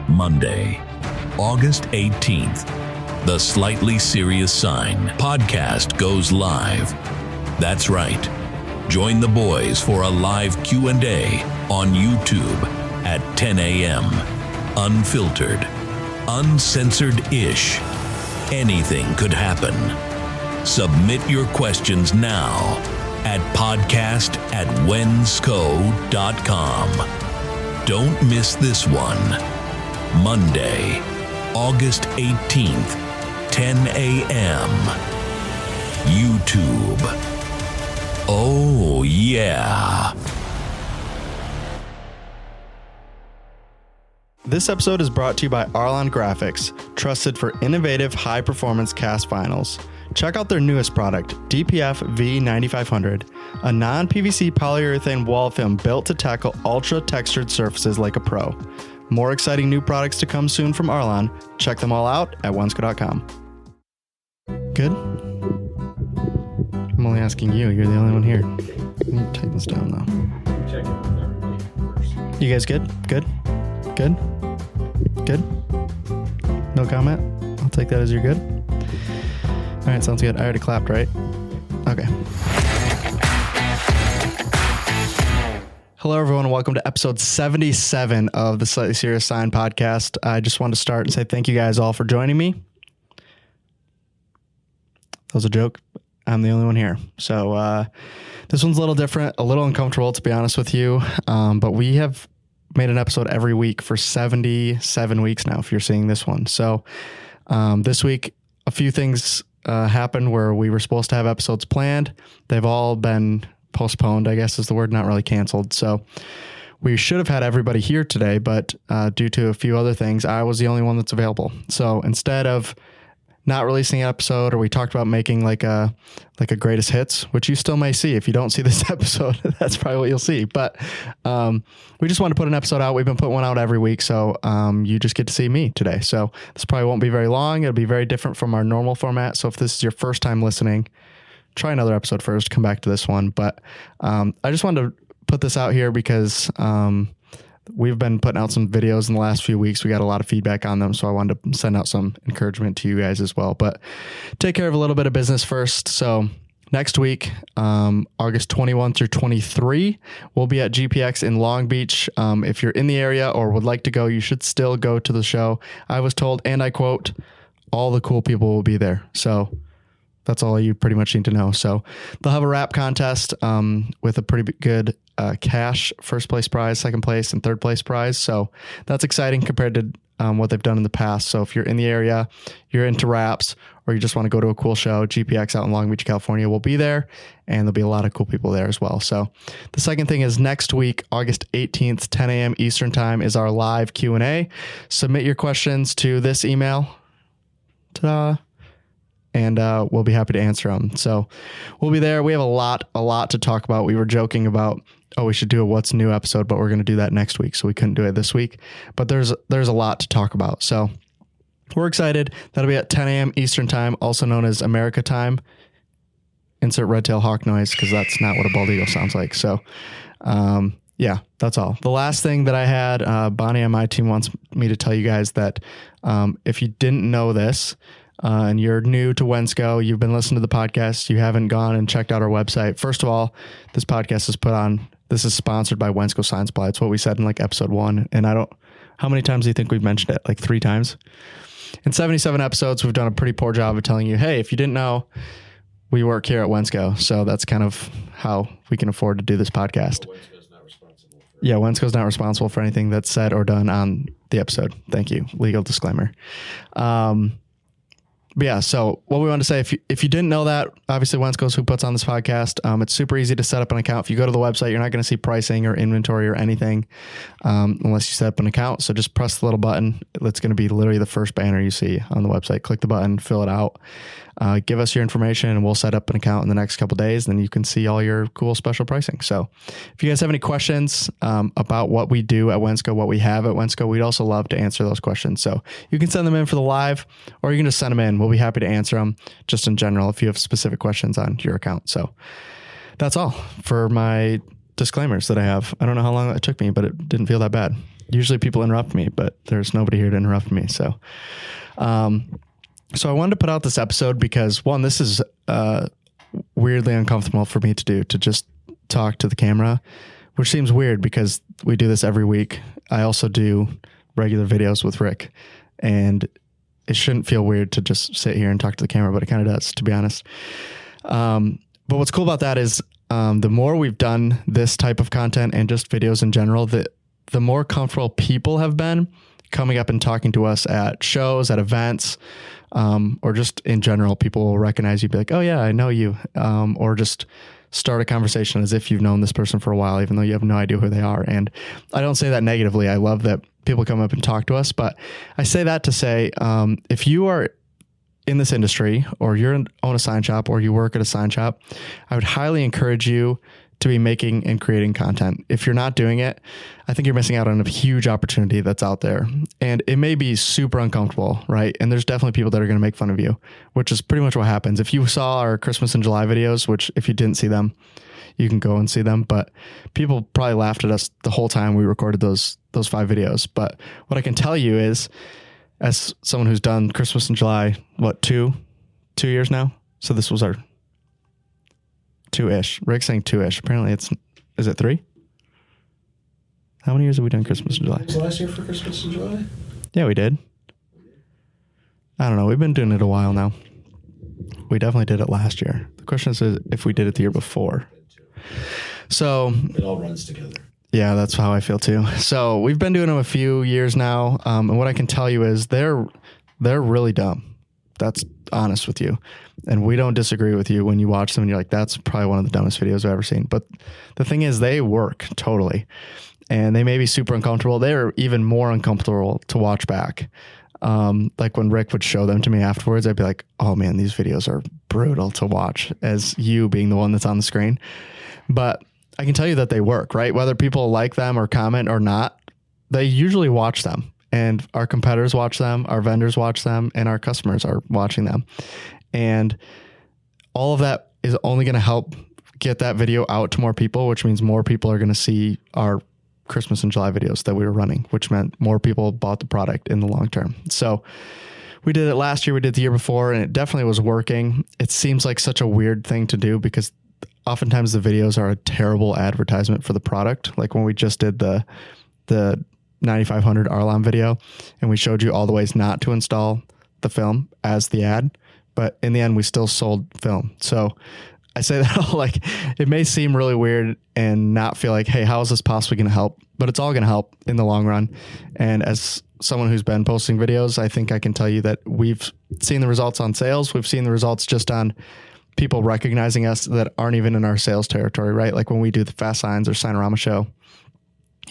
Monday, August 18th, the Slightly Serious Sign podcast goes live. That's right. Join the boys for a live Q&A on YouTube at 10 a.m. Unfiltered, uncensored-ish. Anything could happen. Submit your questions now at podcast@wensco.com. Don't miss this one. Monday, August 18th, 10 a.m. YouTube. Oh, yeah. This episode is brought to you by Arlon Graphics, trusted for innovative high-performance cast vinyls. Check out their newest product, DPF V9500, a non-PVC polyurethane wall film built to tackle ultra-textured surfaces like a pro. More exciting new products to come soon from Arlon. Check them all out at wensco.com. Good? I'm only asking you. You're the only one here. Let me take this down, though. Check it with everybody first. You guys good? Good? Good? Good? No comment? I'll take that as you're good. All right, sounds good. I already clapped, right? Okay. Hello, everyone, and welcome to episode 77 of the Slightly Serious Sign podcast. I just wanted to start and say thank you guys all for joining me. That was a joke. I'm the only one here. So this one's a little different, a little uncomfortable, to be honest with you. But we have made an episode every week for 77 weeks now, if you're seeing this one. So this week, a few things happened where we were supposed to have episodes planned. They've all been postponed, I guess is the word, not really canceled. So we should have had everybody here today, but due to a few other things, I was the only one that's available. So instead of not releasing an episode, or we talked about making like a greatest hits, which you still may see if you don't see this episode, that's probably what you'll see. But we just want to put an episode out. We've been putting one out every week. So you just get to see me today. So this probably won't be very long. It'll be very different from our normal format. So if this is your first time listening, try another episode first, come back to this one. But I just wanted to put this out here because we've been putting out some videos in the last few weeks. We got a lot of feedback on them, so I wanted to send out some encouragement to you guys as well. But take care of a little bit of business first. So next week, August 21 through 23, we'll be at GPX in Long Beach. If you're in the area or would like to go, you should still go to the show. I was told, and I quote, all the cool people will be there. So that's all you pretty much need to know. So they'll have a rap contest with a pretty good cash first place prize, second place, and third place prize. So that's exciting compared to what they've done in the past. So if you're in the area, you're into raps, or you just want to go to a cool show, GPX out in Long Beach, California will be there, and there'll be a lot of cool people there as well. So the second thing is next week, August 18th, 10 a.m. Eastern time is our live Q&A. Submit your questions to this email. Ta-da! And we'll be happy to answer them. So we'll be there. We have a lot to talk about. We were joking about, we should do a What's New episode, but we're going to do that next week. So we couldn't do it this week. But there's a lot to talk about. So we're excited. That'll be at 10 a.m. Eastern time, also known as America time. Insert red-tail hawk noise, because that's not what a bald eagle sounds like. So yeah, that's all. The last thing that I had, Bonnie on my team wants me to tell you guys that if you didn't know this, and you're new to Wensco, you've been listening to the podcast, you haven't gone and checked out our website. First of all, this podcast this is sponsored by Wensco Sign Supply. It's what we said in like episode 1. And how many times do you think we've mentioned it? Like 3 times? In 77 episodes, we've done a pretty poor job of telling you, hey, if you didn't know, we work here at Wensco. So that's kind of how we can afford to do this podcast. Wensco's not responsible for anything that's said or done on the episode. Thank you. Legal disclaimer. But yeah, so what we want to say, if you didn't know that, obviously Wensco's who puts on this podcast. It's super easy to set up an account. If you go to the website, you're not going to see pricing or inventory or anything unless you set up an account. So just press the little button. It's going to be literally the first banner you see on the website. Click the button, fill it out. Give us your information and we'll set up an account in the next couple of days. Then you can see all your cool special pricing. So if you guys have any questions about what we do at Wensco, what we have at Wensco, we'd also love to answer those questions. So you can send them in for the live, or you can just send them in. We'll be happy to answer them just in general if you have specific questions on your account. So that's all for my disclaimers that I have. I don't know how long that took me, but it didn't feel that bad. Usually people interrupt me, but there's nobody here to interrupt me. So I wanted to put out this episode because, one, this is weirdly uncomfortable for me to do, to just talk to the camera, which seems weird because we do this every week. I also do regular videos with Rick, and it shouldn't feel weird to just sit here and talk to the camera, but it kind of does, to be honest. But what's cool about that is the more we've done this type of content and just videos in general, the more comfortable people have been coming up and talking to us at shows, at events, or just in general. People will recognize you, be like, oh yeah, I know you. Or just start a conversation as if you've known this person for a while, even though you have no idea who they are. And I don't say that negatively. I love that people come up and talk to us, but I say that to say, if you are in this industry, or own a sign shop, or you work at a sign shop, I would highly encourage you to be making and creating content. If you're not doing it, I think you're missing out on a huge opportunity that's out there. And it may be super uncomfortable, right? And there's definitely people that are going to make fun of you, which is pretty much what happens. If you saw our Christmas and July videos, which if you didn't see them, you can go and see them, but people probably laughed at us the whole time we recorded those 5 videos. But what I can tell you is, as someone who's done Christmas and July, what, 2 years now? So this was our 2-ish. Rick's saying 2-ish. Apparently is it 3? How many years have we done Christmas and July? Was last year for Christmas and July? Yeah, we did. I don't know. We've been doing it a while now. We definitely did it last year. The question is if we did it the year before. So it all runs together. Yeah, that's how I feel too. So we've been doing them a few years now. And what I can tell you is they're really dumb. That's honest with you. And we don't disagree with you when you watch them and you're like, that's probably one of the dumbest videos I've ever seen. But the thing is, they work totally. And they may be super uncomfortable. They're even more uncomfortable to watch back. Like when Rick would show them to me afterwards, I'd be like, oh man, these videos are brutal to watch, as you being the one that's on the screen. But I can tell you that they work, right? Whether people like them or comment or not, they usually watch them. And our competitors watch them, our vendors watch them, and our customers are watching them. And all of that is only going to help get that video out to more people, which means more people are going to see our Christmas and July videos that we were running, which meant more people bought the product in the long term. So we did it last year, we did it the year before, and it definitely was working. It seems like such a weird thing to do because oftentimes the videos are a terrible advertisement for the product. Like when we just did the 9500 Arlon video and we showed you all the ways not to install the film as the ad, but in the end we still sold film. So I say that all like, it may seem really weird and not feel like, hey, how is this possibly going to help? But it's all going to help in the long run. And as someone who's been posting videos, I think I can tell you that we've seen the results on sales. We've seen the results just on people recognizing us that aren't even in our sales territory, right? Like when we do the Fast Signs or Signorama show,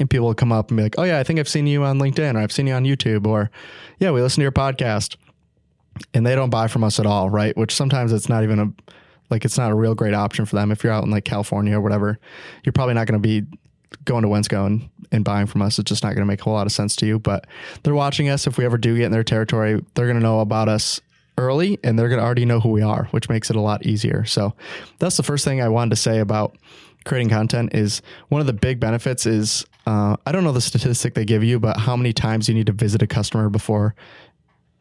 and people will come up and be like, oh yeah, I think I've seen you on LinkedIn, or I've seen you on YouTube, or yeah, we listen to your podcast, and they don't buy from us at all, right? Which sometimes it's not even it's not a real great option for them. If you're out in like California or whatever, you're probably not going to be going to Wensco and buying from us. It's just not going to make a whole lot of sense to you, but they're watching us. If we ever do get in their territory, they're going to know about us early, and they're going to already know who we are, which makes it a lot easier. So that's the first thing I wanted to say about creating content. Is one of the big benefits is, I don't know the statistic they give you, but how many times you need to visit a customer before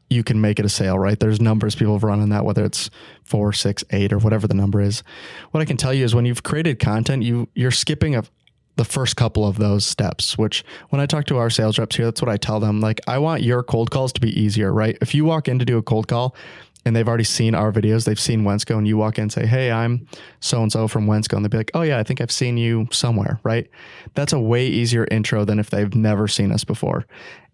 you can make it a sale, right? There's numbers people have run on that, whether it's 4, 6, 8, or whatever the number is. What I can tell you is when you've created content, you're skipping the first couple of those steps, which when I talk to our sales reps here, that's what I tell them. Like, I want your cold calls to be easier, right? If you walk in to do a cold call and they've already seen our videos, they've seen Wensco, and you walk in and say, hey, I'm so-and-so from Wensco, and they'll be like, oh yeah, I think I've seen you somewhere, right? That's a way easier intro than if they've never seen us before.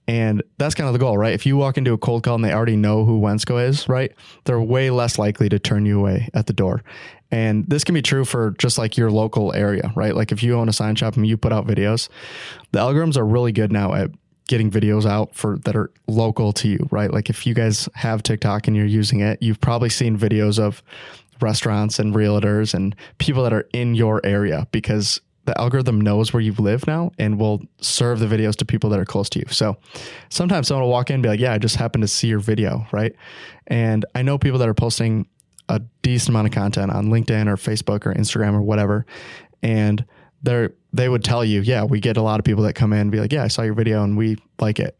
And that's kind of the goal, right? If you walk into a cold call and they already know who Wensco is, right? They're way less likely to turn you away at the door. And this can be true for just like your local area, right? Like if you own a sign shop and you put out videos, the algorithms are really good now at getting videos out that are local to you, right? Like if you guys have TikTok and you're using it, you've probably seen videos of restaurants and realtors and people that are in your area, because the algorithm knows where you live now and will serve the videos to people that are close to you. So sometimes someone will walk in and be like, yeah, I just happened to see your video, right? And I know people that are posting a decent amount of content on LinkedIn or Facebook or Instagram or whatever, and they would tell you, yeah, we get a lot of people that come in and be like, yeah, I saw your video and we like it.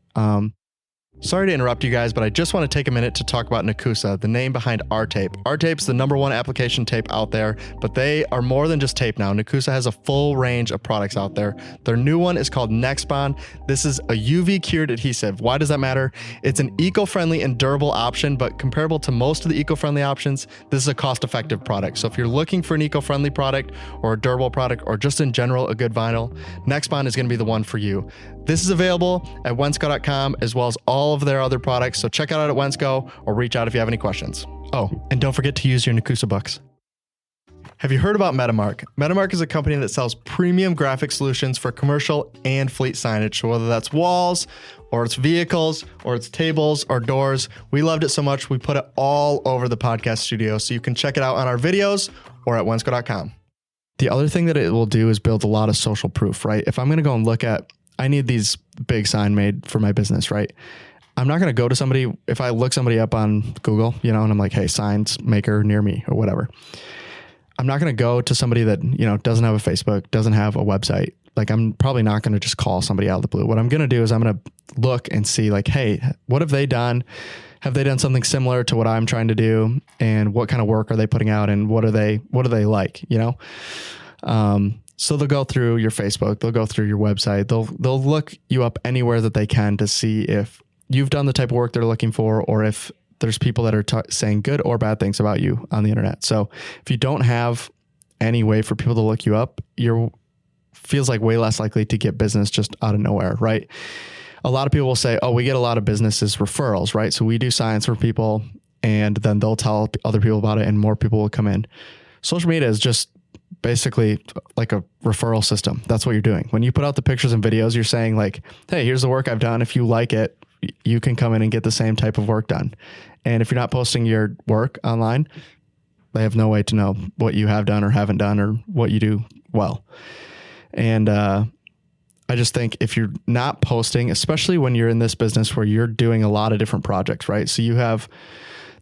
Sorry to interrupt you guys, but I just want to take a minute to talk about Nakusa, the name behind our tape. Our tape's the #1 application tape out there, but they are more than just tape now. Nakusa has a full range of products out there. Their new one is called NextBond. This is a UV cured adhesive. Why does that matter? It's an eco-friendly and durable option, but comparable to most of the eco-friendly options, this is a cost-effective product. So if you're looking for an eco-friendly product or a durable product or just in general a good vinyl, NextBond is going to be the one for you. This is available at wensco.com as well as all of their other products. So check it out at Wensco or reach out if you have any questions. Oh, and don't forget to use your Nakusa bucks. Have you heard about Metamark? Metamark is a company that sells premium graphic solutions for commercial and fleet signage. So whether that's walls or it's vehicles or it's tables or doors, we loved it so much we put it all over the podcast studio. So you can check it out on our videos or at wensco.com. The other thing that it will do is build a lot of social proof, right? If I'm going to go and look at, I need these big sign made for my business, right? I'm not going to go to somebody, if I look somebody up on Google, and I'm like, hey, signs maker near me or whatever. I'm not going to go to somebody that, doesn't have a Facebook, doesn't have a website. Like, I'm probably not going to just call somebody out of the blue. What I'm going to do is I'm going to look and see like, hey, what have they done? Have they done something similar to what I'm trying to do? And what kind of work are they putting out? And what are they like, So they'll go through your Facebook, they'll go through your website, they'll look you up anywhere that they can to see if you've done the type of work they're looking for, or if there's people that are saying good or bad things about you on the internet. So if you don't have any way for people to look you up, feels like way less likely to get business just out of nowhere, right? A lot of people will say, oh, we get a lot of businesses referrals, right? So we do signs for people and then they'll tell other people about it and more people will come in. Social media is just basically like a referral system. That's what you're doing. When you put out the pictures and videos, you're saying like, hey, here's the work I've done. If you like it, you can come in and get the same type of work done. And if you're not posting your work online, they have no way to know what you have done or haven't done or what you do well. And I just think if you're not posting, especially when you're in this business where you're doing a lot of different projects, right? So you have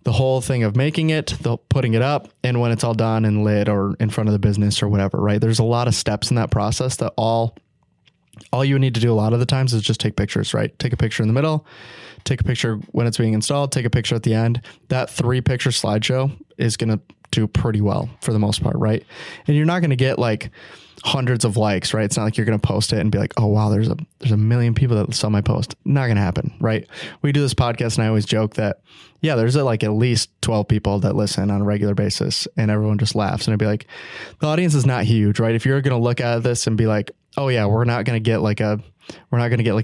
the whole thing of making it, putting it up, and when it's all done and lit or in front of the business or whatever, right? There's a lot of steps in that process that all you need to do a lot of the times is just take pictures, right? Take a picture in the middle, take a picture when it's being installed, take a picture at the end. That 3-picture slideshow is going to do pretty well for the most part, right? And you're not going to get like hundreds of likes, right? It's not like you're going to post it and be like, oh, wow, there's a million people that saw my post. Not going to happen, right? We do this podcast and I always joke that, yeah, there's like at least 12 people that listen on a regular basis and everyone just laughs. And I'd be like, the audience is not huge, right? If you're going to look at this and be like, oh yeah, we're not going to get like a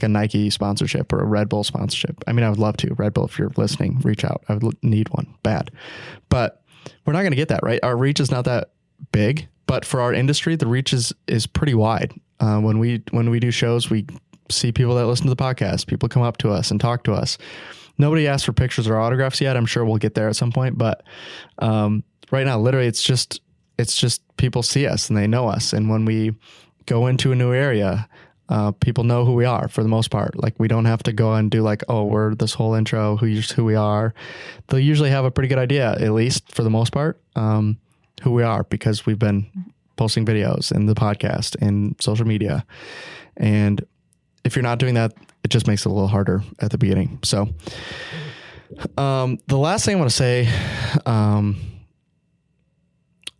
Nike sponsorship or a Red Bull sponsorship. I mean, I would love to. Red Bull, if you're listening, reach out. I would need one bad, but we're not going to get that, right? Our reach is not that big, but for our industry, the reach is pretty wide. When we do shows, we see people that listen to the podcast. People come up to us and talk to us. Nobody asked for pictures or autographs yet. I'm sure we'll get there at some point, but right now, literally, it's just people see us and they know us. And when we go into a new area, people know who we are for the most part. Like, we don't have to go and do like, oh, we're this whole intro, who we are. They'll usually have a pretty good idea, at least for the most part, who we are, because we've been posting videos in the podcast and social media. And if you're not doing that, it just makes it a little harder at the beginning. So the last thing I want to say,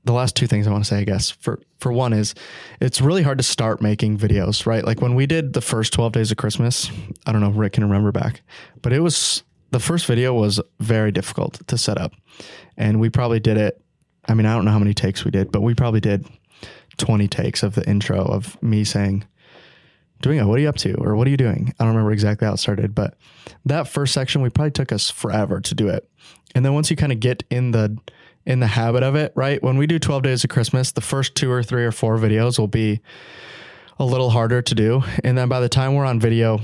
the last two things I want to say, I guess, for one is it's really hard to start making videos, right? Like when we did the first 12 days of Christmas, I don't know if Rick can remember back, but the first video was very difficult to set up. And we probably did it. I mean, I don't know how many takes we did, but we probably did 20 takes of the intro of me saying, Domingo, what are you up to? Or what are you doing? I don't remember exactly how it started, but that first section, we probably took us forever to do it. And then once you kind of get in the habit of it, right? When we do 12 days of Christmas, the first 2 or 3 or 4 videos will be a little harder to do. And then by the time we're on video,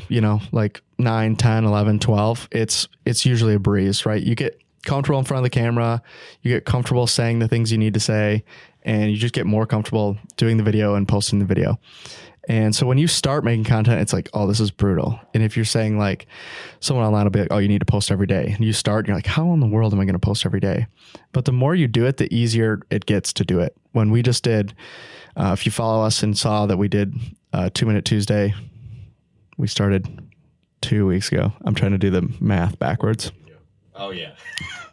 like 9, 10, 11, 12, it's usually a breeze, right? You get comfortable in front of the camera, you get comfortable saying the things you need to say, and you just get more comfortable doing the video and posting the video. And so when you start making content, it's like, oh, this is brutal. And if you're saying like someone online will be like, oh, you need to post every day. And you start, and you're like, how in the world am I going to post every day? But the more you do it, the easier it gets to do it. When we just did, if you follow us and saw that we did 2 Minute Tuesday, we started 2 weeks ago. I'm trying to do the math backwards. Oh, yeah.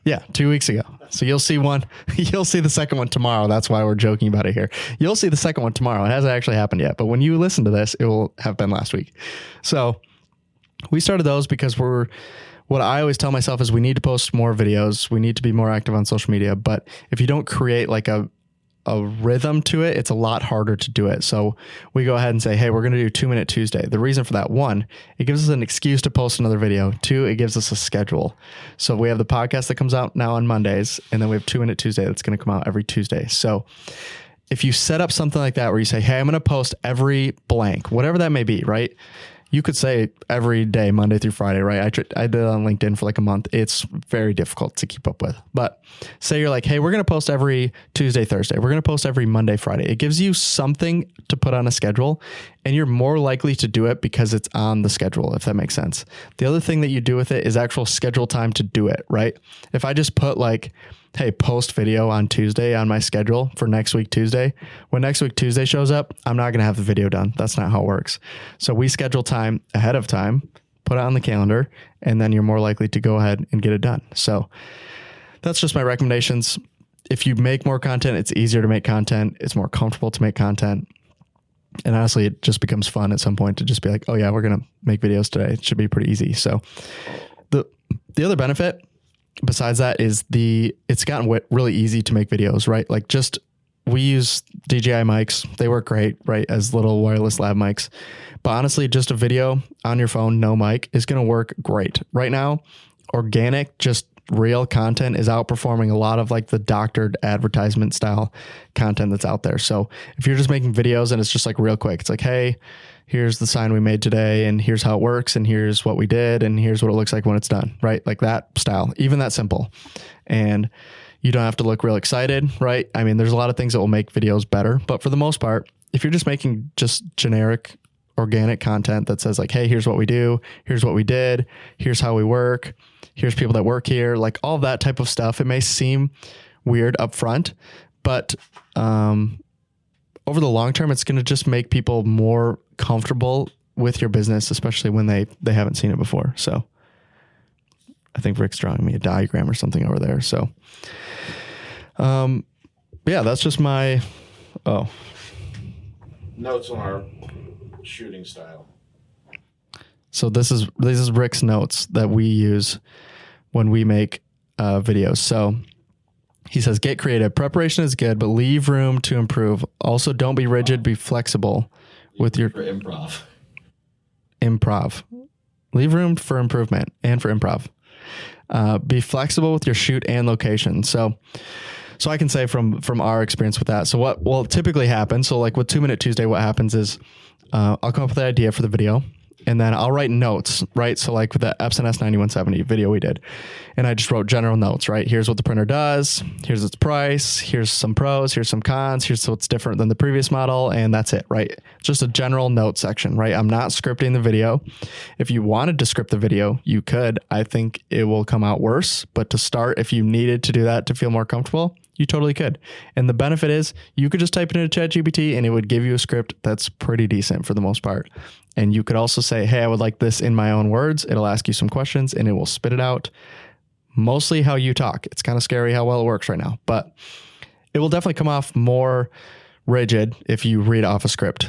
Yeah, 2 weeks ago. So you'll see one. You'll see the second one tomorrow. That's why we're joking about it here. You'll see the second one tomorrow. It hasn't actually happened yet. But when you listen to this, it will have been last week. So we started those because what I always tell myself is we need to post more videos. We need to be more active on social media. But if you don't create like a rhythm to it, it's a lot harder to do it. So we go ahead and say, hey, we're going to do 2 Minute Tuesday. The reason for that, one, it gives us an excuse to post another video. Two, it gives us a schedule. So we have the podcast that comes out now on Mondays, and then we have 2 Minute Tuesday that's going to come out every Tuesday. So if you set up something like that where you say, hey, I'm going to post every blank, whatever that may be, right? You could say every day, Monday through Friday, right? I did it on LinkedIn for like a month. It's very difficult to keep up with. But say you're like, hey, we're going to post every Tuesday, Thursday. We're going to post every Monday, Friday. It gives you something to put on a schedule, and you're more likely to do it because it's on the schedule, if that makes sense. The other thing that you do with it is actual schedule time to do it, right? If I just put like, hey, post video on Tuesday on my schedule for next week, Tuesday. When next week, Tuesday shows up, I'm not going to have the video done. That's not how it works. So we schedule time ahead of time, put it on the calendar, and then you're more likely to go ahead and get it done. So that's just my recommendations. If you make more content, it's easier to make content. It's more comfortable to make content. And honestly, it just becomes fun at some point to just be like, oh yeah, we're going to make videos today. It should be pretty easy. So the other benefit besides that is it's gotten really easy to make videos, right? Like we use DJI mics. They work great, right? As little wireless lav mics. But honestly, just a video on your phone, no mic, is going to work great. Right now, organic, just real content is outperforming a lot of like the doctored advertisement style content that's out there. So if you're just making videos and it's just like real quick, it's like, hey, here's the sign we made today, and here's how it works, and here's what we did, and here's what it looks like when it's done, right? Like that style, even that simple. And you don't have to look real excited, right? I mean, there's a lot of things that will make videos better, but for the most part, if you're just making just generic organic content that says like, hey, here's what we do, here's what we did, here's how we work, here's people that work here, like all that type of stuff, it may seem weird up front, but over the long term, it's going to just make people more comfortable with your business, especially when they haven't seen it before. So I think Rick's drawing me a diagram or something over there. So, yeah, that's just my, notes on our shooting style. So this is Rick's notes that we use when we make videos. So he says, get creative. Preparation is good, but leave room to improve. Also, don't be rigid, be flexible with your improv. Leave room for improvement and for improv. Be flexible with your shoot and location. So I can say from our experience with that. So what will typically happen? So like with 2 Minute Tuesday, what happens is I'll come up with the idea for the video, and then I'll write notes, right? So like with the Epson S9170 video we did, and I just wrote general notes, right? Here's what the printer does. Here's its price. Here's some pros. Here's some cons. Here's what's different than the previous model. And that's it, right? Just a general note section, right? I'm not scripting the video. If you wanted to script the video, you could. I think it will come out worse. But to start, if you needed to do that to feel more comfortable, you totally could. And the benefit is you could just type it into ChatGPT and it would give you a script that's pretty decent for the most part. And you could also say, hey, I would like this in my own words. It'll ask you some questions and it will spit it out mostly how you talk. It's kind of scary how well it works right now, but it will definitely come off more rigid if you read off a script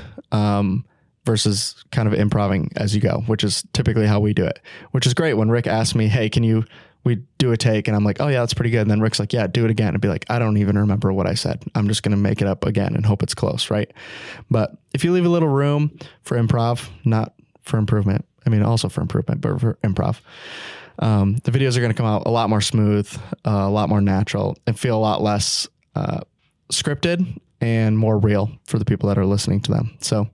versus kind of improving as you go, which is typically how we do it, which is great. When Rick asked me, hey, we do a take, and I'm like, oh yeah, that's pretty good. And then Rick's like, yeah, do it again. And be like, I don't even remember what I said. I'm just going to make it up again and hope it's close. Right. But if you leave a little room for improv, not for improvement, I mean, also for improvement, but for improv, the videos are going to come out a lot more smooth, a lot more natural, and feel a lot less scripted and more real for the people that are listening to them. So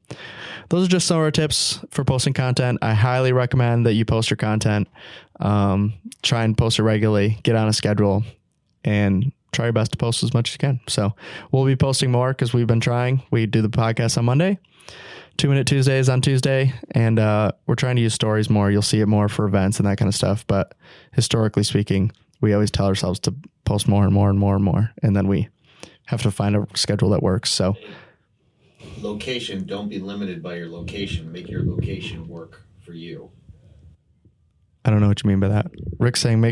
those are just some of our tips for posting content. I highly recommend that you post your content. Try and post it regularly, get on a schedule, and try your best to post as much as you can. So we'll be posting more because we've been trying. We do the podcast on Monday, 2-Minute Tuesdays on Tuesday. And we're trying to use stories more. You'll see it more for events and that kind of stuff. But historically speaking, we always tell ourselves to post more and more and more and more. And then we have to find a schedule that works. So location, don't be limited by your location. Make your location work for you. I don't know what you mean by that. Rick's saying,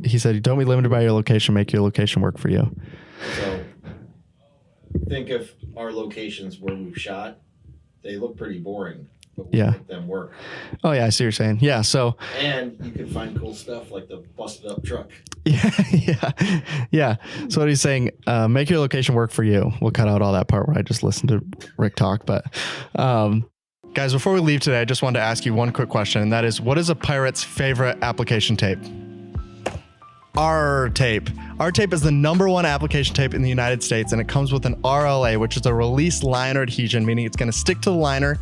he said, don't be limited by your location, make your location work for you. So think of our locations where we've shot. They look pretty boring, but we make them work. Oh yeah, I see what you're saying. Yeah, so. And you can find cool stuff like the busted up truck. Yeah. So what he's saying, make your location work for you. We'll cut out all that part where I just listened to Rick talk, but, guys, before we leave today, I just wanted to ask you one quick question, and that is, what is a pirate's favorite application tape? R tape. R tape is the #1 application tape in the United States, and it comes with an RLA, which is a release liner adhesion, meaning it's going to stick to the liner.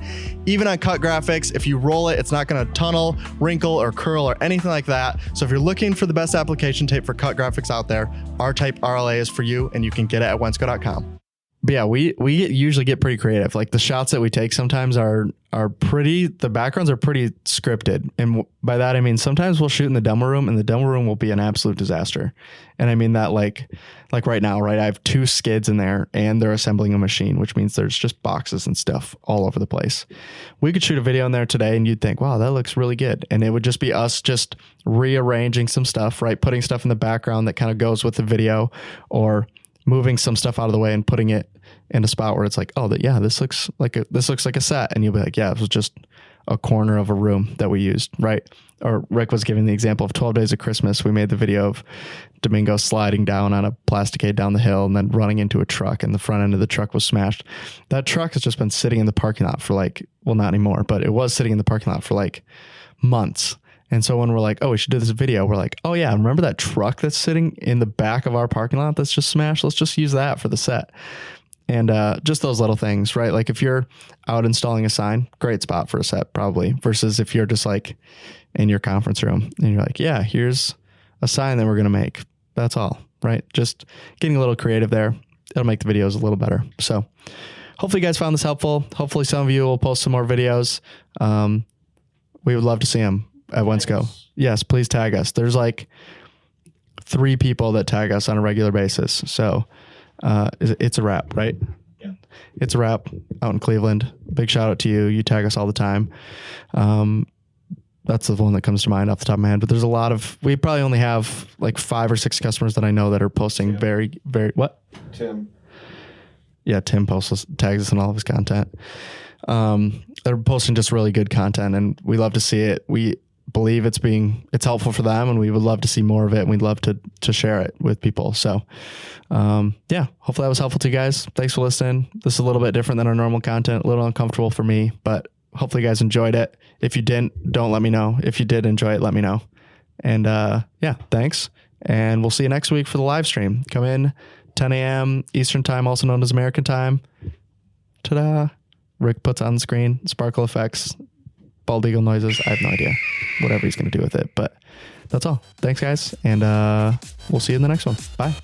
Even on cut graphics, if you roll it, it's not going to tunnel, wrinkle, or curl, or anything like that. So if you're looking for the best application tape for cut graphics out there, R tape RLA is for you, and you can get it at wensco.com. But yeah, we usually get pretty creative. Like the shots that we take sometimes are pretty, the backgrounds are pretty scripted. And by that, I mean, sometimes we'll shoot in the demo room and the demo room will be an absolute disaster. And I mean that like right now, right? I have 2 skids in there and they're assembling a machine, which means there's just boxes and stuff all over the place. We could shoot a video in there today and you'd think, wow, that looks really good. And it would just be us just rearranging some stuff, right? Putting stuff in the background that kind of goes with the video, or moving some stuff out of the way and putting it in a spot where it's like, oh, this looks like a set. And you'll be like, yeah, it was just a corner of a room that we used, right? Or Rick was giving the example of 12 Days of Christmas. We made the video of Domingo sliding down on a plasticade down the hill and then running into a truck, and the front end of the truck was smashed. That truck has just been sitting in the parking lot for not anymore, but it was sitting in the parking lot for months. And so when we're like, oh, we should do this video, we're like, oh yeah, remember that truck that's sitting in the back of our parking lot that's just smashed? Let's just use that for the set. And just those little things, right? Like if you're out installing a sign, great spot for a set probably, versus if you're just like in your conference room and you're like, yeah, here's a sign that we're going to make. That's all, right? Just getting a little creative there. It'll make the videos a little better. So hopefully you guys found this helpful. Hopefully some of you will post some more videos. We would love to see them at Wensco. Yes, please tag us. There's 3 people that tag us on a regular basis. So it's a wrap, right? Yeah. It's a wrap out in Cleveland. Big shout out to you. You tag us all the time. That's the one that comes to mind off the top of my head, but there's we probably only have 5 or 6 customers that I know that are posting very, very, what? Tim. Yeah. Tim tags us in all of his content. They're posting just really good content and we love to see it. We believe it's helpful for them and we would love to see more of it. And we'd love to share it with people. So, yeah, hopefully that was helpful to you guys. Thanks for listening. This is a little bit different than our normal content, a little uncomfortable for me, but hopefully you guys enjoyed it. If you didn't, don't let me know. If you did enjoy it, let me know. And, yeah, thanks. And we'll see you next week for the live stream. Come in 10 a.m. Eastern time, also known as American time. Ta-da. Rick puts on the screen, sparkle effects, bald eagle noises. I have no idea. Whatever he's going to do with it. But that's all. Thanks, guys. And we'll see you in the next one. Bye.